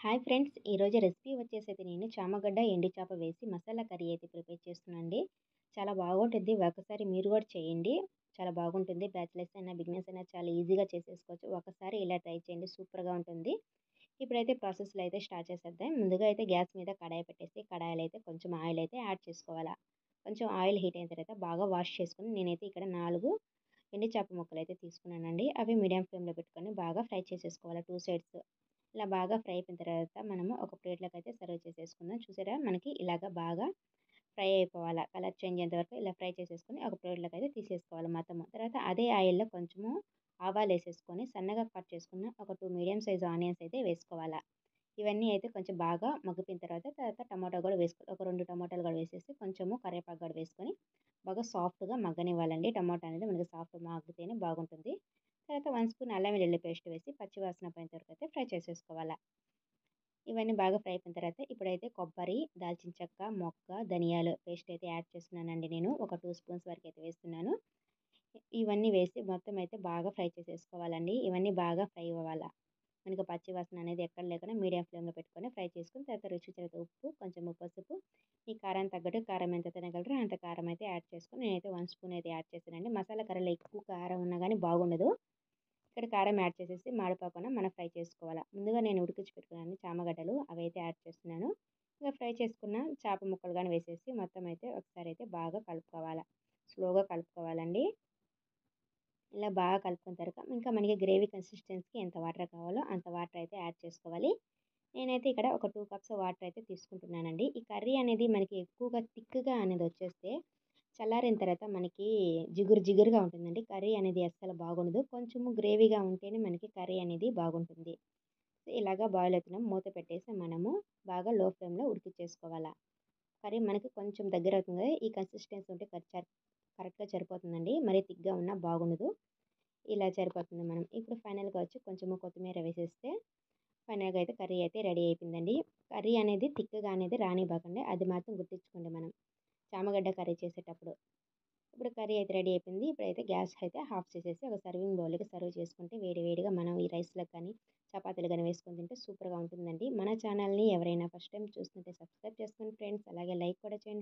Hi friends! ఈరోజు recipe వచ్చేసైతే నేను చామగడ్డ, ఎండు చేప వేసి మసాలా కర్రీ అయితే ప్రిపేర్ చేస్తున్నానండి. చాలా బాగుంటుంది. ఒకసారి మీరు కూడా చేయండి. చాలా బాగుంటుంది. బ్యాచిలర్స్ అయినా, బిగినర్స్ అయినా చాలా ఈజీగా చేసేసుకోవచ్చు. ఒకసారి ఇలా ట్రై చేయండి. సూపర్‌గా ఉంటుంది. ఇప్పుడైతే ప్రాసెస్‌లో అయితే స్టార్ట్ చేసేద్దాం. ముందుగా అయితే గ్యాస్ మీద కడాయి పెట్టేసి, కడాయిలో అయితే కొంచెం ఆయిల్ అయితే యాడ్ చేసుకోవాలా. కొంచెం ఆయిల్ హీట్ అయిన తర్వాత బాగా వాష్ చేసుకొని నేనైతే ఇక్కడ 4 ఎండు చేప ముక్కలైతే తీసుకున్నానండి. అవి మీడియం ఫ్లేమ్‌లో పెట్టుకొని బాగా ఫ్రై చేసేసుకోవాలి 2 సైడ్స్. ఇలా బాగా ఫ్రై అయిపోయిన తర్వాత మనము ఒక ప్లేట్‌లోకి అయితే సర్వ్ చేసేసుకుందాం. చూసారా మనకి ఇలాగా బాగా ఫ్రై అయిపోవాలా. కలర్ చేంజ్ అయ్యేంత వరకు ఇలా ఫ్రై చేసేసుకొని ఒక ప్లేట్‌లోకి అయితే తీసేసుకోవాలి మొత్తము. తర్వాత అదే ఆయిల్‌లో కొంచెము ఆవాలేసేసుకొని సన్నగా కట్ చేసుకున్న ఒక 2 మీడియం సైజ్ ఆనియన్స్ అయితే వేసుకోవాలా. ఇవన్నీ అయితే కొంచెం బాగా మగ్గిపోయిన తర్వాత టమాటా కూడా వేసుకోవాలి. ఒక 2 టమాటాలు కూడా వేసేసి కొంచెము కరివేపాకు కూడా వేసుకొని బాగా సాఫ్ట్‌గా మగ్గనివ్వాలండి. టమాటా అనేది మనకి సాఫ్ట్‌గా మగ్గితేనే బాగుంటుంది. తర్వాత 1 స్పూన్ అల్లం వెల్లుల్లి పేస్ట్ వేసి పచ్చి వాసన పోయేంత వరకు అయితే ఫ్రై చేసేసుకోవాలా. ఇవన్నీ బాగా ఫ్రై అయిపోయిన తర్వాత ఇప్పుడైతే కొబ్బరి, దాల్చిన చెక్క, మొగ్గ, ధనియాలు పేస్ట్ అయితే యాడ్ చేస్తున్నానండి నేను. ఒక 2 స్పూన్స్ వరకు అయితే వేస్తున్నాను. ఇవన్నీ వేసి మొత్తం అయితే బాగా ఫ్రై చేసేసుకోవాలండి. ఇవన్నీ బాగా ఫ్రై అవ్వాల. మనకి పచ్చి వాసన అనేది ఎక్కడ లేకుండా మీడియం ఫ్లేమ్‌లో పెట్టుకొని ఫ్రై చేసుకొని తర్వాత రుచికి తగినంత ఉప్పు, కొంచెం పసుపు, మీ కారానికి తగ్గట్టు కారం ఎంత తినగలరో అంత కారం అయితే యాడ్ చేసుకొని నేనైతే 1 స్పూన్ అయితే యాడ్ చేశానండి. మసాలా కర్రీలో ఎక్కువ కారం ఉన్నా గానీ బాగుండదు. ఇక్కడ కారం యాడ్ చేసేసి మాడిపోకుండా మనం ఫ్రై చేసుకోవాలా. ముందుగా నేను ఉడికించి పెట్టుకున్నాను చామగడ్డలు అవైతే యాడ్ చేస్తున్నాను. ఇంకా ఫ్రై చేసుకున్న చేప ముక్కలు గాని వేసేసి మొత్తం అయితే ఒకసారి అయితే బాగా కలుపుకోవాలా. స్లోగా కలుపుకోవాలండి. ఇలా బాగా కలుపుకున్న తర్వాత ఇంకా మనకి గ్రేవీ కన్సిస్టెన్సీకి ఎంత వాటర్ కావాలో అంత వాటర్ అయితే యాడ్ చేసుకోవాలి. నేనైతే ఇక్కడ ఒక 2 కప్స్ వాటర్ అయితే తీసుకుంటున్నానండి. ఈ కర్రీ అనేది మనకి ఎక్కువగా థిక్‌గా అనేది వచ్చేస్తే చల్లారిన తర్వాత మనకి జిగురుగా ఉంటుందండి. కర్రీ అనేది అస్సలు బాగుండదు. కొంచెము గ్రేవీగా ఉంటేనే మనకి కర్రీ అనేది బాగుంటుంది. ఇలాగా బాయిల్ అవుతున్నప్పుడు మూత పెట్టేసి మనము బాగా లో ఫ్లేమ్‌లో ఉడికిచ్చేసుకోవాలా. కర్రీ మనకి కొంచెం దగ్గరవుతుంది కదా! ఈ కన్సిస్టెన్సీ ఉంటే కరెక్ట్‌గా సరిపోతుందండి. మరీ థిక్‌గా ఉన్నా బాగుండదు. ఇలా సరిపోతుంది మనం. ఇప్పుడు ఫైనల్‌గా వచ్చి కొంచెము కొత్తిమీర వేసేస్తే ఫైనల్‌గా అయితే కర్రీ అయితే రెడీ అయిపోయిందండి. కర్రీ అనేది థిక్‌గా అనేది రానివ్వకండి. అది మాత్రం గుర్తుంచుకోండి మనం చామగడ్డ కర్రీ చేసేటప్పుడు. ఇప్పుడు కర్రీ అయితే రెడీ అయిపోయింది. ఇప్పుడైతే గ్యాస్ అయితే ఆఫ్ చేసేసి ఒక సర్వింగ్ బౌల్‌లోకి సర్వ్ చేసుకుంటే వేడి వేడిగా మనం ఈ రైస్‌లోకి కానీ, చపాతీలు గాని వేసుకొని తింటే సూపర్‌గా ఉంటుందండి. మన ఛానల్‌ని ఎవరైనా ఫస్ట్ టైమ్ చూస్తుంటే సబ్స్క్రైబ్ చేసుకోండి ఫ్రెండ్స్. అలాగే లైక్ కూడా చేయండి.